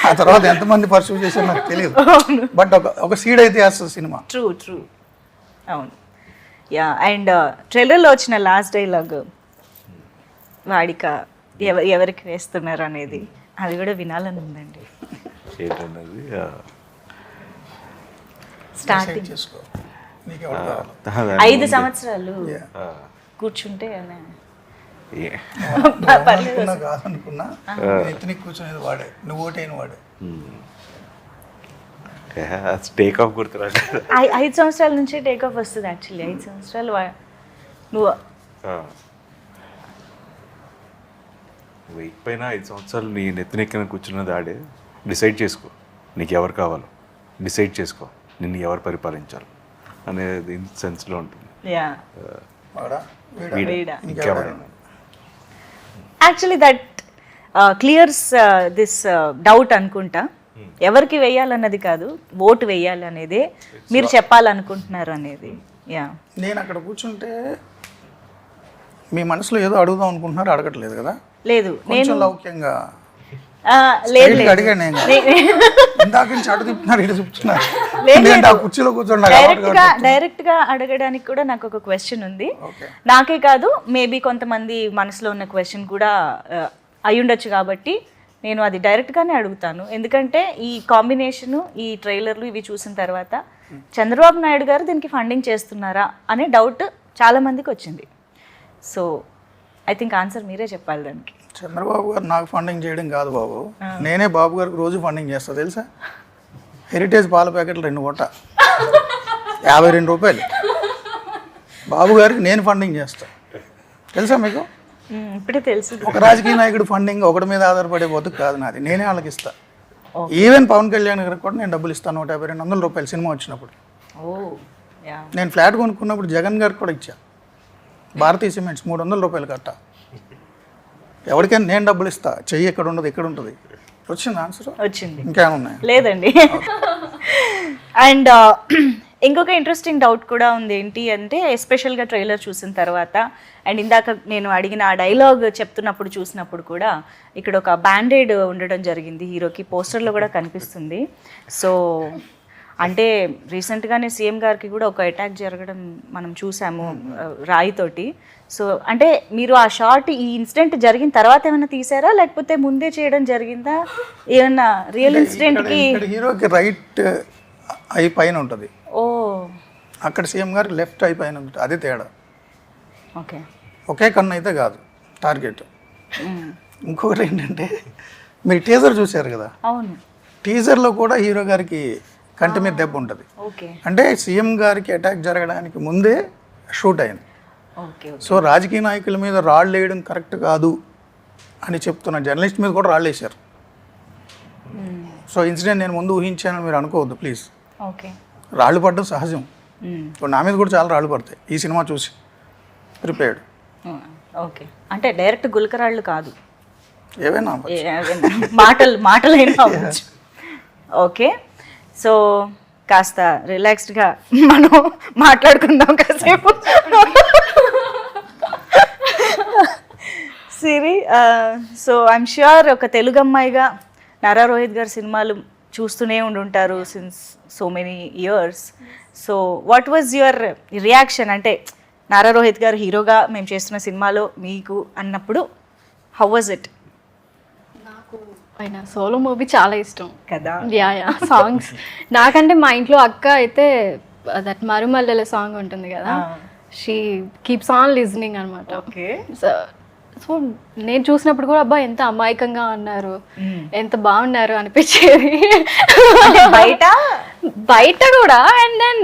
ఆ తర్వాత ఎంతమంది పర్సూ చేశారో నాకు తెలియదు, బట్ ఒక సీడ్ అయితే వేస్తుంది సినిమా. ట్రూ ట్రూ, అవును. యా, అండ్ ట్రైలర్లో వచ్చిన లాస్ట్ డైలాగ్ వాడిక ఎవరికి వేస్తున్నారు అనేది, అది కూడా వినాలని ఉందండి. ఏంటన్నది స్టార్టింగ్ చేసుకో, నీకు ఎవరు కావాలి. 5 సంవత్సరాలు కూర్చుంటే అనుకున్నా కాదనుకున్నా ఎత్తునికి కూర్చునేది వాడే, నువ్వు ఓటైన వాడే. Take off గుర్తురాదు. 5 సంవత్సరాల నుంచి టేక్ ఆఫ్ వస్తుంది యాక్చువల్లీ. 5 సంవత్సరాలు నువ్వు వెయిట్ పైన 5 సంవత్సరాలు నీ నెత్తినెక్కిన కూర్చున్నది ఆడే. డిసైడ్ చేసుకో నీకు ఎవరు కావాలో, డిసైడ్ చేసుకో నిన్ను ఎవరు పరిపాలించాలి అనేది సెన్స్లో ఉంటుంది. యా, వాడా వీడా. ఇంకెవరైనా actually that clears this doubt అనుకుంటా. ఎవరికి వేయాలన్నది కాదు, ఓటు వేయాలి అనేదే మీరు చెప్పాలనుకుంటున్నారు అనేది. యా, నేను అక్కడ కూర్చుంటే మీ మనసులో ఏదో అడుగుదాం అనుకుంటున్నారు, అడగట్లేదు కదా. లేదు, కొంచెం లౌక్యంగా లేదు అడిగాను నేను. ఇందాక నుంచి అటు తిప్పుతున్నారు, ఇటు తిప్పుతున్నారు. లేదు, ఎందుకంటే ఆ కుర్చీలో కూర్చోండి. డైరెక్ట్ గా అడగడానికి కూడా నాకు ఒక క్వశ్చన్ ఉంది. ఓకే, నాకే కాదు, మేబీ కొంతమంది మనసులో ఉన్న క్వశ్చన్ కూడా అయి ఉండొచ్చు, కాబట్టి నేను అది డైరెక్ట్గానే అడుగుతాను. ఎందుకంటే ఈ కాంబినేషను, ఈ ట్రైలర్లు ఇవి చూసిన తర్వాత చంద్రబాబు నాయుడు గారు దీనికి ఫండింగ్ చేస్తున్నారా అనే డౌట్ చాలా మందికి వచ్చింది. సో ఐ థింక్ ఆన్సర్ మీరే చెప్పాలి దానికి. చంద్రబాబు గారు నాకు ఫండింగ్ చేయడం కాదు బాబు, నేనే బాబు గారికి రోజు ఫండింగ్ చేస్తా తెలుసా. హెరిటేజ్ పాల ప్యాకెట్లు 2 పూట 52 రూపాయలు బాబు గారికి నేను ఫండింగ్ చేస్తా తెలుసా మీకు. ఇప్పుడే తెలుసు. ఒక రాజకీయ నాయకుడు ఫండింగ్ ఒకటి మీద ఆధారపడే బతుకు కాదు నాది, నేనే వాళ్ళకి ఇస్తా. ఈవెన్ పవన్ కళ్యాణ్ గారికి కూడా నేను డబ్బులు ఇస్తాను, 150-200 రూపాయలు సినిమా వచ్చినప్పుడు. నేను ఫ్లాట్ కొనుక్కున్నప్పుడు జగన్ గారికి కూడా ఇచ్చా. భారతీయ సిమెంట్స్ 300 రూపాయలు కట్ట. ఎవరికైనా నేను డబ్బులు ఇస్తా, చెయ్యి ఎక్కడ ఉండదు ఎక్కడ ఉంటుంది. వచ్చింది ఆన్సర్? వచ్చింది. ఇంకేమున్నాయి? లేదండి. అండ్ ఇంకొక ఇంట్రెస్టింగ్ డౌట్ కూడా ఉంది. ఏంటి అంటే ఎస్పెషల్గా ట్రైలర్ చూసిన తర్వాత అండ్ ఇందాక నేను అడిగిన ఆ డైలాగ్ చెప్తున్నప్పుడు చూసినప్పుడు కూడా ఇక్కడ ఒక బ్యాండేడ్ ఉండడం జరిగింది హీరోకి, పోస్టర్లో కూడా కనిపిస్తుంది. సో అంటే రీసెంట్గానే సీఎం గారికి కూడా ఒక అటాక్ జరగడం మనం చూసాము రాయితోటి. సో అంటే మీరు ఆ షార్ట్ ఈ ఇన్సిడెంట్ జరిగిన తర్వాత ఏమైనా తీసారా, లేకపోతే ముందే చేయడం జరిగిందా? ఏమన్నా రియల్ ఇన్సిడెంట్కి హీరోకి రైట్ ఐ పైన ఉంటుంది, ఓ అక్కడ సీఎం గారికి లెఫ్ట్ ఐ పైన ఉంటుంది, అదే తేడా. ఓకే, ఒకే కన్ను అయితే కాదు టార్గెట్. ఇంకొకటి ఏంటంటే మీరు టీజర్ చూశారు కదా, అవును, టీజర్లో కూడా హీరో గారికి కంటి మీద దెబ్బ ఉంటుంది. ఓకే అంటే సీఎం గారికి అటాక్ జరగడానికి ముందే షూట్ అయింది. ఓకే. సో రాజకీయ నాయకుల మీద రాళ్ళు వేయడం కరెక్ట్ కాదు అని చెప్తున్న జర్నలిస్ట్ మీద కూడా రాళ్ళు వేశారు. సో ఇన్సిడెంట్ నేను ముందు ఊహించానని మీరు అనుకోవద్దు ప్లీజ్. ఓకే. రాళ్ళు పడడం సహజం. ఇప్పుడు నా మీద కూడా చాలా రాళ్ళు పడతాయి ఈ సినిమా చూసి. ప్రిపేర్డ్. ఓకే, అంటే డైరెక్ట్ గులకరాళ్ళు కాదు, ఏవైనా మాటలైనా అవ్వచ్చు. ఓకే, సో కాస్త రిలాక్స్డ్గా మనం మాట్లాడుకుందాం కాసేపు. సిరి, సో ఐఎమ్ ష్యూర్ ఒక తెలుగు అమ్మాయిగా నారా రోహిత్ గారి సినిమాలు చూస్తూనే ఉండుంటారు since so many years. So what was your reaction, అంటే నారా రోహిత్ గారు హీరోగా మేము చేస్తున్న సినిమాలో మీకు అన్నప్పుడు హౌ వాజ్ ఇట్? నాకు ఆయన సోలో మూవీ చాలా ఇష్టం కదా. యా సాంగ్స్ నాకంటే మా ఇంట్లో అక్క అయితే దట్ మరుమల్లెల సాంగ్ ఉంటుంది కదా, షీ కీప్స్ ఆన్ లిజనింగ్ అనమాట. ఓకే. సో నేను చూసినప్పుడు కూడా అబ్బా ఎంత అమాయకంగా ఉన్నారు, ఎంత బాగున్నారు అనిపించేది బయట కూడా. అండ్ దెన్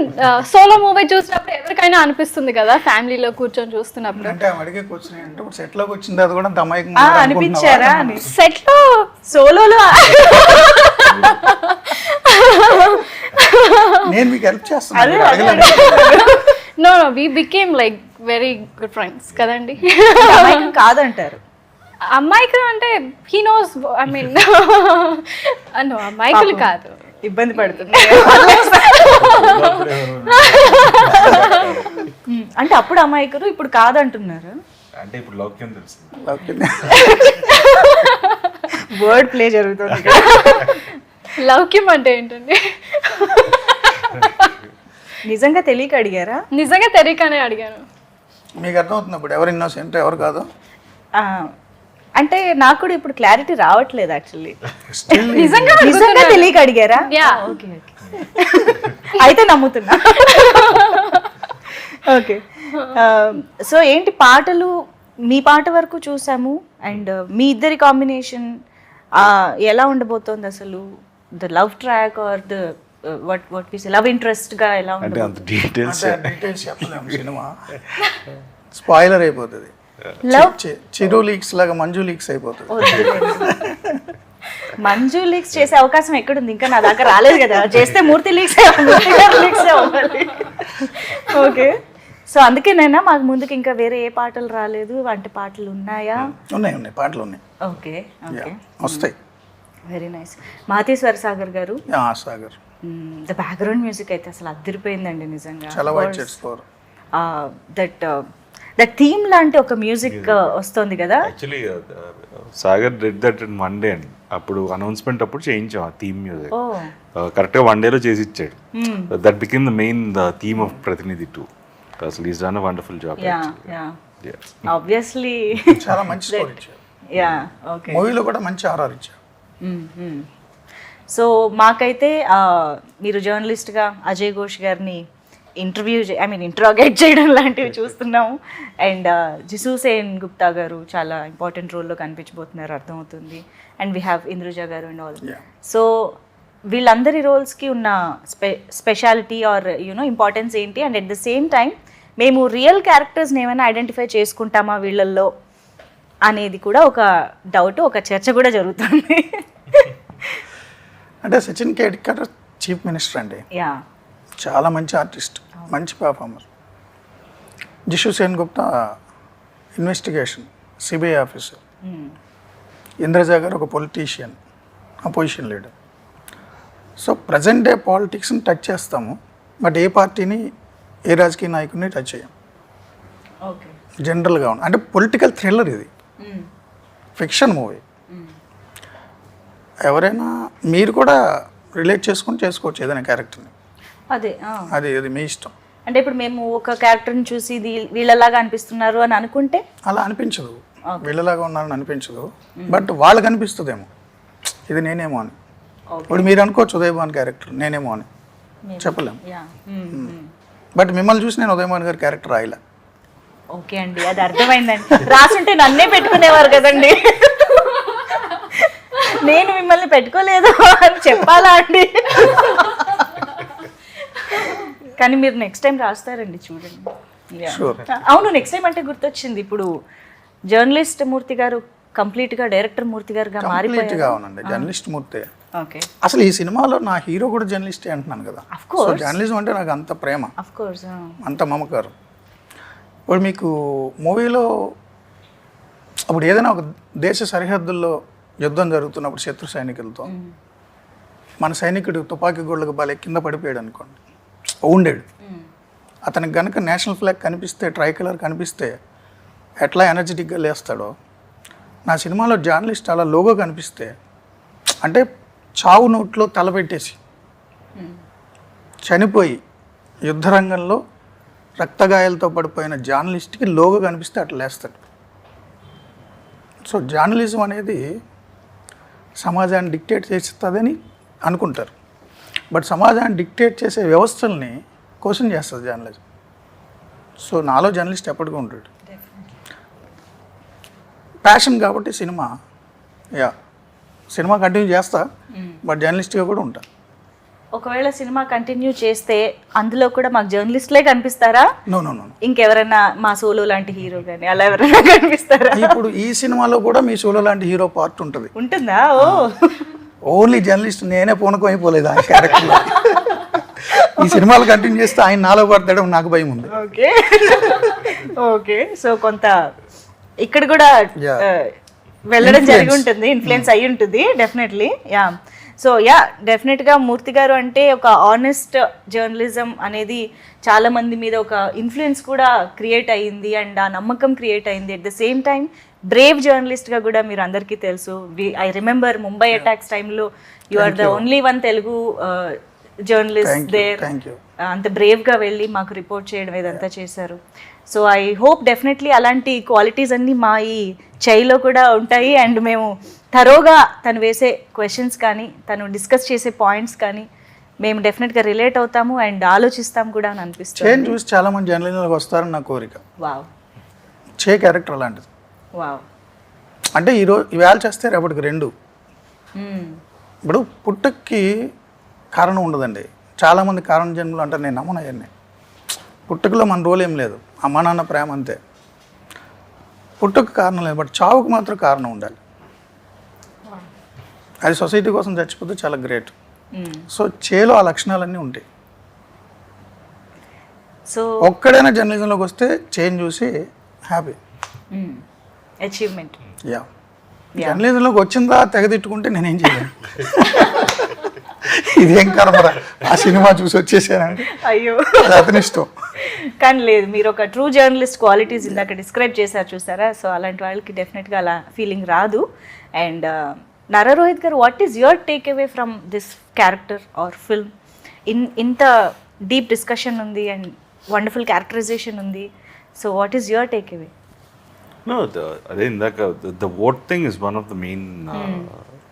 సోలో మూవీ చూసినప్పుడు ఎవరికైనా అనిపిస్తుంది కదా ఫ్యామిలీలో కూర్చొని చూస్తున్నప్పుడు. అంటే అడిగే క్వశ్చన్ ఏంటంటే సెట్లోకి వచ్చిన తర్వాత కూడా అమాయకంగా అనిపించారా అని. సెట్లో సోలోలో నేను మీకు హెల్ప్ చేస్తాను. No we became like very good friends కదండి. కాదంటారు అమ్మాయికులు అంటే he knows, I mean no అమ్మాయికులు కాదు, ఇబ్బంది పడుతుంది అంటే అప్పుడు అమ్మాయికరు ఇప్పుడు కాదంటున్నారు. అంటే ఇప్పుడు లౌక్యం తెలుసు. వర్డ్ ప్లే జరుగుతుంది. లౌక్యం అంటే ఏంటండి? నిజంగా తెలియక అడిగారా? నిజంగా తెలియకనే అడిగాను. మీకు అర్థమవుతుంది ఇప్పుడు ఎవరు ఇన్నోసెంట్ ఎవరు కాదు? అంటే నాకు కూడా ఇప్పుడు క్లారిటీ రావట్లేదు యాక్చువల్లీ. నిజంగా తెలియక అడిగారా? ఓకే ఓకే, అయితే నమ్ముతున్నా. ఓకే, సో ఏంటి పాటలు, మీ పాట వరకు చూసాము అండ్ మీ ఇద్దరి కాంబినేషన్ ఎలా ఉండబోతోంది అసలు? The love track or the what we say love interest గా ఎలా అంటే ఉండదు? అంత డీటెయిల్స్ డీటెయిల్స్ చెప్పలేము, సినిమా స్పాయిలర్ అయిపోతుంది. లవ్ చిరు లీక్స్ లాగా మంజు లీక్స్ అయిపోతుంది. మంజు లీక్స్ చేసే అవకాశం ఎక్కడుంది? ఇంకా నా దాకా రాలేదు కదా. చేస్తే మూర్తి లీక్స్ అవ్వాలి. ఓకే, సో అందుకేనైనా మాకు ముందుకు ఇంకా వేరే ఏ పాటలు రాలేదు అంటే పాటలు ఉన్నాయా? ఉన్నాయి పాటలు ఉన్నాయి. ఓకే ఓకే, వస్తాయి. Very nice. Matheswara Sagar garu, Sagar the background music అయితే అసలు అదిరిపోయిందండి నిజంగా. చాలా white shirts four that theme లాంటి ఒక మ్యూజిక్ వస్తుంది కదా. Actually Sagar did that in one day అండి. అప్పుడు అనౌన్స్మెంట్ అప్పుడు చేయించాం ఆ థీమ్ మ్యూజిక్. కరెక్ట్గా వన్ డేలో చేసి ఇచ్చాడు. That became the main the theme of Pratinidhi 2. అసలు is done a wonderful job. Obviously చాలా మంచి స్కోర్ ఇచ్చారు. యా ఓకే, మూవీలో కూడా మంచి ఆర్ఆర్ ఇచ్చారు. సో మాకైతే మీరు జర్నలిస్ట్గా అజయ్ ఘోష్ గారిని ఇంట్రాగేట్ చేయడం లాంటివి చూస్తున్నాము. అండ్ జిసు సేన్ గుప్తా గారు చాలా ఇంపార్టెంట్ రోల్లో కనిపించబోతున్నారు అర్థమవుతుంది. అండ్ వీ హ్యావ్ ఇంద్రుజ గారు అండ్ ఆల్. సో వీళ్ళందరి రోల్స్కి ఉన్న స్పెషాలిటీ ఆర్ యూనో ఇంపార్టెన్స్ ఏంటి? And at the same time మేము రియల్ క్యారెక్టర్స్ని ఏమైనా ఐడెంటిఫై చేసుకుంటామా వీళ్ళల్లో అనేది కూడా ఒక డౌట్, ఒక చర్చ కూడా జరుగుతుంది. అంటే సచిన్ కేడ్కర్ చీఫ్ మినిస్టర్ అండి, యా చాలా మంచి ఆర్టిస్ట్, మంచి performer. Jisshu Sengupta investigation CBI officer. Indraja garu ఒక politician, opposition leader. So present day పాలిటిక్స్ని టచ్ చేస్తాము, బట్ ఏ పార్టీని ఏ రాజకీయ నాయకుడిని టచ్ చేయం. ఓకే, జనరల్గా ఉంది. అంటే పొలిటికల్ థ్రిల్లర్ ఇది, ఫిక్షన్ మూవీ. ఎవరైనా మీరు కూడా రిలేట్ చేసుకొని చేసుకోవచ్చు ఏదైనా క్యారెక్టర్ని. అదే అది అది మీ ఇష్టం. అంటే ఇప్పుడు మేము ఒక క్యారెక్టర్ని చూసి ఇది వీళ్ళలాగా అనిపిస్తున్నారు అని అనుకుంటే అలా అనిపించదు, వీళ్ళలాగా ఉన్నారని అనిపించదు, బట్ వాళ్ళకి అనిపిస్తుందేమో ఇది నేనేమో అని. ఇప్పుడు మీరు అనుకోవచ్చు ఉదయభాన్ క్యారెక్టర్ నేనేమో అని, చెప్పలేము. బట్ మిమ్మల్ని చూసి నేను ఉదయభాన్ గారి క్యారెక్టర్ రాయలే. ఓకే అండి, అది అర్థమైందండి. రాసుంటే నన్నే పెట్టుకునేవారు కదండి, నేను మిమ్మల్ని పెట్టుకోలేదు అని చెప్పాలా అండి? కానీ మీరు నెక్స్ట్ టైం రాస్తారండి చూడండి. అవును, నెక్స్ట్ టైం అంటే గుర్తొచ్చింది, ఇప్పుడు జర్నలిస్ట్ మూర్తి గారు కంప్లీట్గా డైరెక్టర్ మూర్తి గారుగా మారిపోయారు. అవునండి, జర్నలిస్ట్ మూర్తి. ఓకే, అసలు ఈ సినిమాలో నా హీరో కూడా జర్నలిస్టే అంటున్నాను కదా. Of course. సో జర్నలిజం అంటే నాకు అంత ప్రేమ, అఫ్ కోర్స్. అంత మమకారం. ఇప్పుడు మీకు మూవీలో అప్పుడు ఏదైనా ఒక దేశ సరిహద్దుల్లో యుద్ధం జరుగుతున్నప్పుడు శత్రు సైనికులతో మన సైనికుడు తుపాకీ గోళ్ళకు బాలే కింద పడిపోయాడు అనుకోండి, ఉండేడు. అతనికి గనుక నేషనల్ ఫ్లాగ్ కనిపిస్తే, ట్రై కలర్ కనిపిస్తే ఎట్లా ఎనర్జెటిక్గా లేస్తాడో, నా సినిమాలో జర్నలిస్ట్ అలా లోగో కనిపిస్తే, అంటే చావు నోట్లో తలపెట్టేసి చనిపోయి యుద్ధరంగంలో రక్తగాయాలతో పడిపోయిన జర్నలిస్ట్కి లోగో కనిపిస్తే అట్లా లేస్తాడు. సో జర్నలిజం అనేది సమాజాన్ని డిక్టేట్ చేస్తుందని అనుకుంటారు, బట్ సమాజాన్ని డిక్టేట్ చేసే వ్యవస్థల్ని క్వశ్చన్ చేస్తుంది జర్నలిజం. సో నాలో జర్నలిస్ట్ ఎప్పటికీ ఉంటాడు. ప్యాషన్ కాబట్టి సినిమా, సినిమా కంటిన్యూ చేస్తా, బట్ జర్నలిస్ట్గా కూడా ఉంటా. ఒకవేళ సినిమా కంటిన్యూ చేస్తే అందులో కూడా మాకు జర్నలిస్ట్లే కనిపిస్తారా? నో నో నో ఇంకెవరైనా మా సోలో లాంటి హీరో కానీ అలా ఎవరైనా కనిపిస్తారా? ఇప్పుడు ఈ సినిమాలో కూడా మీ షోలో లాంటి హీరో పార్ట్ ఉంటుంది. ఉంటుందా? ఓ, ఓన్లీ జర్నలిస్ట్ నేనే పూనకం అయిపోలేదు ఆ క్యారెక్టర్లో. ఈ సినిమాలు కంటిన్యూ చేస్తే ఆయన నాలో పడతాడు, నాకు భయం ఉంది. Okay okay. సో కొంత ఇక్కడ కూడా వెళ్ళడం జరిగి ఉంటుంది, ఇన్ఫ్లుయెన్స్ అయ్యి ఉంటుంది డెఫినెట్లీ. యా, సో యా, డెఫినెట్గా మూర్తి గారు అంటే ఒక ఆనెస్ట్ జర్నలిజం అనేది చాలా మంది మీద ఒక ఇన్ఫ్లుయెన్స్ కూడా క్రియేట్ అయ్యింది, అండ్ ఆ నమ్మకం క్రియేట్ అయింది. At the same time brave జర్నలిస్ట్గా కూడా మీరు అందరికీ తెలుసు. ఐ రిమెంబర్ ముంబై అటాక్స్ టైంలో you are the only one Telugu journalist there. అంత బ్రేవ్గా వెళ్ళి మాకు రిపోర్ట్ చేయడం ఇదంతా చేశారు. సో ఐ హోప్ డెఫినెట్లీ అలాంటి క్వాలిటీస్ అన్నీ మా ఈ చైలో కూడా ఉంటాయి, అండ్ మేము థరోగా తను వేసే క్వశ్చన్స్ కానీ తను డిస్కస్ చేసే పాయింట్స్ కానీ మేము డెఫినెట్గా రిలేట్ అవుతాము అండ్ ఆలోచిస్తాం కూడా అని అనిపిస్తుంది. చేంజ్ చూసి చాలా మంది జర్నలిస్టులకు వస్తారని నా కోరిక. వావ్, చే క్యారెక్టర్ అలాంటిది. వావ్. అంటే ఇవాళ చేస్తే రేపటికి రెండు. ఇప్పుడు పుట్టుకి కారణం ఉండదండి. చాలామంది కారణ జన్మలు అంటారు, నేను నమ్మను అవన్నీ. పుట్టుకలో మన రోల్ ఏం లేదు, అమ్మా నాన్న ప్రేమ అంతే. పుట్టుకు కారణం లేదు, బట్ చావుకు మాత్రం కారణం ఉండాలి. అది సొసైటీ కోసం చచ్చిపోతే చాలా గ్రేట్. సో చేలో ఆ లక్షణాలన్నీ ఉంటాయి. సో ఒక్కడైనా జర్నలిజంలోకి వస్తే చేంజ్ చూసి హ్యాపీ. అచీవ్మెంట్. యా, జర్నలిజంలోకి వచ్చిందా తెగదిట్టుకుంటే నేనేం చేయలేను. ఇదేం కర్మరా, ఆ సినిమా చూసి వచ్చేసానంటే అయ్యో అది అతని ఇష్టం. కానీ లేదు, మీరు ఒక ట్రూ జర్నలిస్ట్ క్వాలిటీస్ ఇందాక డిస్క్రైబ్ చేశారు చూసారా, సో అలాంటి వాళ్ళకి డెఫినెట్గా అలా ఫీలింగ్ రాదు. And Nara Rohit garu, what is your take away from this character or film? ఇంత డీప్ డిస్కషన్ ఉంది అండ్ వండర్ఫుల్ క్యారెక్టరైజేషన్ ఉంది, so what is your take away? No, అదే ఇందాక the vote thing is one of the main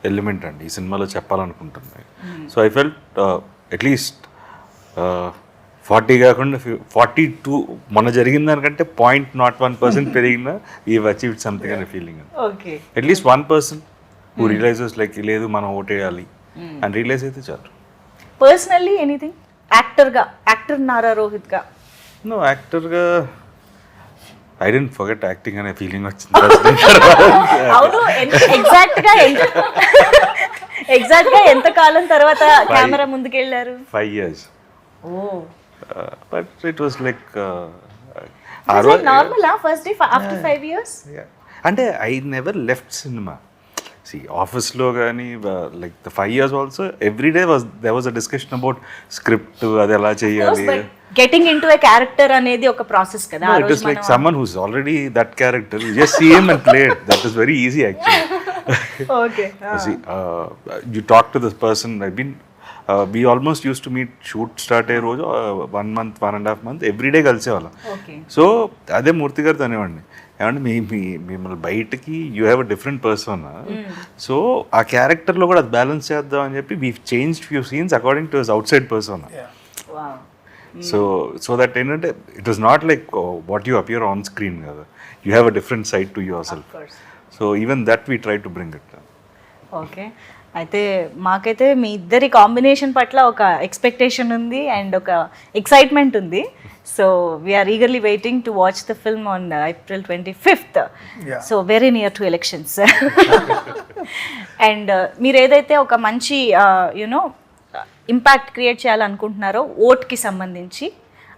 element అండి ఈ సినిమాలో చెప్పాలనుకుంటున్నాయి. సో ఐ ఫెల్ట్ అట్లీస్ట్ 40 కాకుండా 42 మొన్న జరిగిన దానికంటే 0.01% పెరిగినా వీవ్ అచీవ్డ్ సంథింగ్ అనే ఫీలింగ్. ఓకే, అట్లీస్ట్ 1% హూ రియలైజెస్ లైక్ లేదు మనం ఓటేయాలి అని రియలైజ్ అయితే చాలు. పర్సనల్లీ ఎనీథింగ్ యాక్టర్ నారా రోహిత్గా? నో, యాక్టర్గా ఐ డెంట్ ఫర్గెట్ యాక్టింగ్ అనే ఫీలింగ్ వచ్చింది. అవును, ఎగ్జాక్ట్గా ఎంత కాలం తర్వాత కెమెరా ముందుకు వెళ్ళారు? 5 years. Oh, But it was like normal first day after 5 years? అంటే ఐ నెవర్ లెఫ్ట్ సినిమా. సి ఆఫీస్లో కానీ like the 5 years also every day there was a discussion about script అది ఎలా చేయాలి. గెటింగ్ ఇంటూ ఏ క్యారెక్టర్ అనేది ఒక ప్రాసెస్ కదా. No, it is like someone who's already that character. You just see him and play it. That is very easy actually. Okay. See, you talk to this person. We almost used to meet, shoot start అయ్యే రోజు 1 month, 1.5 months ఎవ్రీ డే కలిసేవాళ్ళం. సో అదే మూర్తి గారితో అనేవాడిని, ఏమంటే మిమ్మల్ని బయటకి you have a different person, so ఆ క్యారెక్టర్లో కూడా అది బ్యాలెన్స్ చేద్దాం అని చెప్పి we change few scenes according to his outside person. So that ఏంటంటే it was not like what you appear on screen కదా, you have a different side to yourself. So even that we try to bring it. Okay, అయితే మాకైతే మీ ఇద్దరి కాంబినేషన్ పట్ల ఒక ఎక్స్పెక్టేషన్ ఉంది అండ్ ఒక ఎక్సైట్మెంట్ ఉంది. So we're eagerly waiting to watch the film on April 25th. Yeah. So very near to elections. And మీరు ఏదైతే ఒక మంచి యునో ఇంపాక్ట్ క్రియేట్ చేయాలనుకుంటున్నారో ఓట్కి సంబంధించి,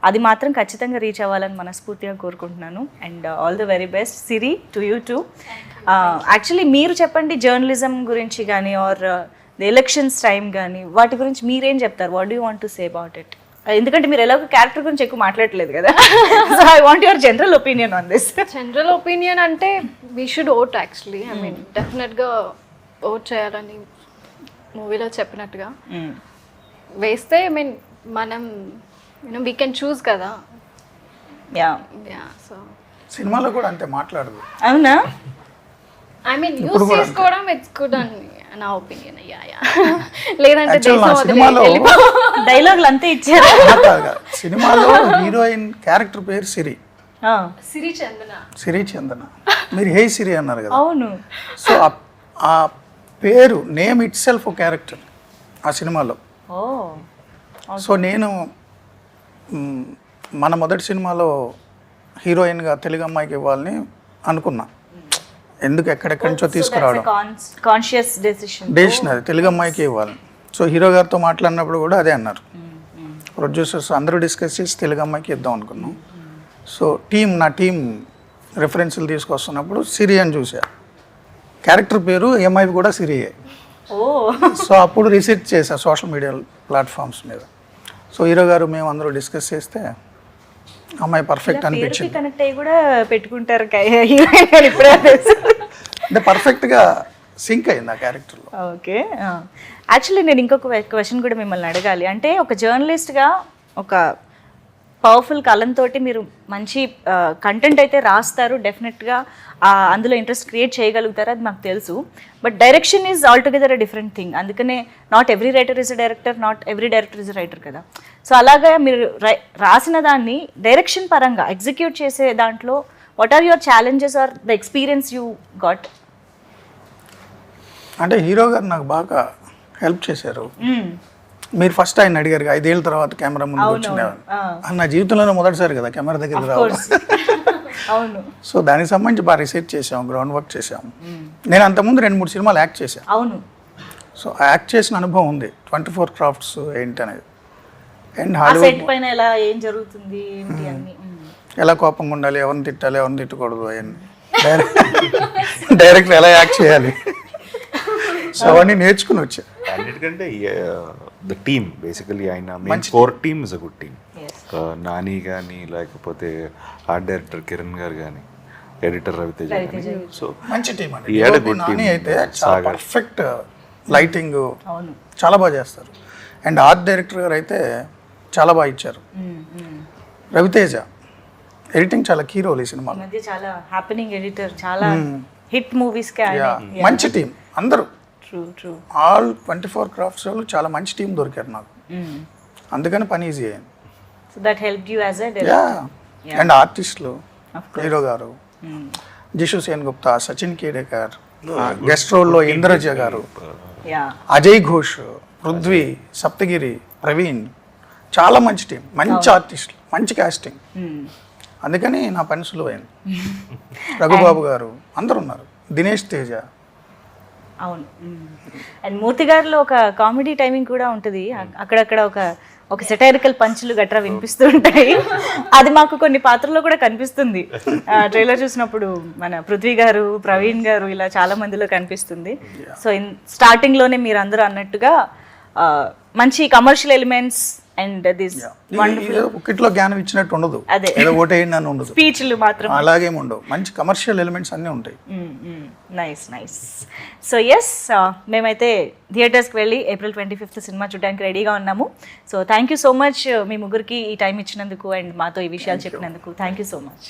అది మాత్రం ఖచ్చితంగా రీచ్ అవ్వాలని మనస్ఫూర్తిగా కోరుకుంటున్నాను. And all the very best Siri to you two. Actually మీరు చెప్పండి జర్నలిజం గురించి కానీ ఆర్ ది ఎలక్షన్స్ టైం కానీ వాటి గురించి మీరేం చెప్తారు? What do you want to say about it? ఎందుకంటే మీరు ఎలాగో క్యారెక్టర్ గురించి ఎక్కువ మాట్లాడలేదు కదా. So I want your general opinion on this. General opinion అంటే we should vote actually. I mean డెఫినెట్గా ఓట్ చేయాలని మూవీలో చెప్పినట్టుగా వేస్తే ఐ మీన్ మనం వీ కెన్ చూస్ కదా. యా సో సినిమాలో కూడా అంతే మాట్లాడదు. అవునా? ఐ మీన్ యూస్ చేసుకోవడం ఇట్స్ గుడ్ అని నా ఒపీనియన్. యా లేదంటే Actually, నా దేశం వదిలి సినిమాలో డైలాగులు అంతే ఇచ్చారు. సినిమాలో హీరోయిన్ క్యారెక్టర్ పేరు సిరి, సిరి చందన. సిరి చందన. మీరు హే సిరి అన్నారు కదా. అవును. సో ఆ పేరు నేమ్ ఇట్ సెల్ఫ్ క్యారెక్టర్ ఆ సినిమాలో. ఓ సో నేను మన మొదటి సినిమాలో హీరోయిన్గా తెలుగు అమ్మాయికి ఇవ్వాలని అనుకున్నా. ఎందుకు ఎక్కడెక్కడి నుంచో తీసుకురావడం, కాన్షియస్ డెసిషన్ అది తెలుగు అమ్మాయికి ఇవ్వాలి. సో హీరో గారితో మాట్లాడినప్పుడు కూడా అదే అన్నారు. ప్రొడ్యూసర్స్ అందరూ డిస్కస్ చేసి తెలుగు అమ్మాయికి ఇద్దాం అనుకున్నాం. సో నా టీం రెఫరెన్స్లు తీసుకొస్తున్నప్పుడు సిరి అని చూసా. క్యారెక్టర్ పేరు ఎంఐ కూడా సిరియే. ఓ సో అప్పుడు రీసెర్చ్ చేశా సోషల్ మీడియా ప్లాట్ఫామ్స్ మీద. సో హీరో గారు మేము అందరూ డిస్కస్ చేస్తే అమ్మాయి పర్ఫెక్ట్ అనిపించింది. కనెక్ట్ అయ్యి కూడా పెట్టుకుంటారు హీరోయిన్ ఇప్పుడే. అంటే పర్ఫెక్ట్గా సింక్ అయింది ఆ క్యారెక్టర్లో. ఓకే. యాక్చువల్లీ నేను ఇంకొక క్వశ్చన్ కూడా మిమ్మల్ని అడగాలి. అంటే ఒక జర్నలిస్ట్గా ఒక పవర్ఫుల్ కలంతో మీరు మంచి కంటెంట్ అయితే రాస్తారు, డెఫినెట్గా అందులో ఇంట్రెస్ట్ క్రియేట్ చేయగలుగుతారు, అది మాకు తెలుసు. But direction is altogether a different thing. అందుకనే not every writer is a director, not every director is a writer కదా. సో అలాగా మీరు రాసిన దాన్ని డైరెక్షన్ పరంగా ఎగ్జిక్యూట్ చేసే దాంట్లో what are your challenges or the experience you got? అంటే హీరో గారు నాకు బాగా హెల్ప్ చేశారు. మీరు ఫస్ట్ ఆయన అడిగారు 5 ఏళ్ళ తర్వాత కెమెరా ముందు వచ్చిందేమని. నా జీవితంలోనే మొదటిసారి కదా కెమెరా దగ్గర రావడం. అవును. సో దానికి సంబంధించి బాగా రిసెర్చ్ చేసాం, గ్రౌండ్ వర్క్ చేసాం. నేను అంతకుముందు 2-3 సినిమాలు యాక్ట్ చేశాను. అవును. సో యాక్ట్ చేసిన అనుభవం ఉంది, 24 క్రాఫ్ట్స్ ఏంటి అనేది. అండ్ సెట్ హాలీవుడ్ పైన ఎలా ఏం జరుగుతుంది ఏంటి అన్ని. ఎలా కోపంగా ఉండాలి, ఎవరిని తిట్టాలి, ఎవరిని తిట్టకూడదు, అవన్నీ డైరెక్టర్ ఎలా యాక్ట్ చేయాలి, సో అవన్నీ నేర్చుకుని వచ్చా. అన్నిటికంటే ద టీమ్ బేసికలీ ఆయన main core team is a good team. Nani కానీ లేకపోతే ఆర్ట్ డైరెక్టర్ కిరణ్ గారు కానీ ఎడిటర్ రవితేజ కానీ. సో మంచి టీం అండి. He had a good Nani team. అయితే చాలా పర్ఫెక్ట్ లైటింగ్ అవును. చాలా బాగా చేస్తారు. అండ్ ఆర్ట్ డైరెక్టర్ గారు అయితే చాలా బాగా ఇచ్చారు. రవితేజ ఎడిటింగ్ చాలా కీ రోల్ ఈ సినిమాలో. మధ్య చాలా హ్యాపెనింగ్ ఎడిటర్, చాలా హిట్ మూవీస్ కి మంచి టీం అందరూ. True true. ఆల్ 24 క్రాఫ్ట్స్ వాళ్ళు చాలా మంచి టీం దొరికారు నాకు, అందుకని పని ఈజీ అయింది. So that helped you as a yeah. Director. And ఆర్టిస్టులు హీరో గారు, జిషు సేన్ గుప్తా, సచిన్ కేడేకర్, గెస్ట్ రోల్లో ఇంద్రజ గారు, యా. అజయ్ ఘోష్, పృథ్వీ, సప్తగిరి, ప్రవీణ్, చాలా మంచి టీం, మంచి ఆర్టిస్టులు, మంచి కాస్టింగ్. అందుకని నా పని సులువైంది. రఘుబాబు గారు అందరు ఉన్నారు, దినేష్ తేజ. అవును. అండ్ మూర్తి గారిలో ఒక కామెడీ టైమింగ్ కూడా ఉంటుంది. అక్కడక్కడ ఒక సెటైరికల్ పంచులు గట్రా వినిపిస్తూ ఉంటాయి. అది మాకు కొన్ని పాత్రల్లో కూడా కనిపిస్తుంది. ట్రైలర్ చూసినప్పుడు మన పృథ్వీ గారు, ప్రవీణ్ గారు ఇలా చాలా మందిలో కనిపిస్తుంది. సో స్టార్టింగ్లోనే మీరు అందరూ అన్నట్టుగా మంచి కమర్షియల్ ఎలిమెంట్స్ అండ్ దిస్ ఒకటిలో జ్ఞానం ఇచ్చినట్టు ఉండదు, అదే. ఏదో ఓటేయండి అని ఉండదు, స్పీచ్లు మాత్రం అలాగేమి ఉండవు. మంచి కమర్షియల్ ఎలిమెంట్స్ అన్నీ ఉంటాయి. Nice nice. సో ఎస్, మేమైతే థియేటర్స్కి వెళ్ళి April 25th సినిమా చూడడానికి రెడీగా ఉన్నాము. So thank you so much మీ ముగ్గురికి ఈ టైం ఇచ్చినందుకు అండ్ మాతో ఈ విషయాలు చెప్పినందుకు. Thank you so much.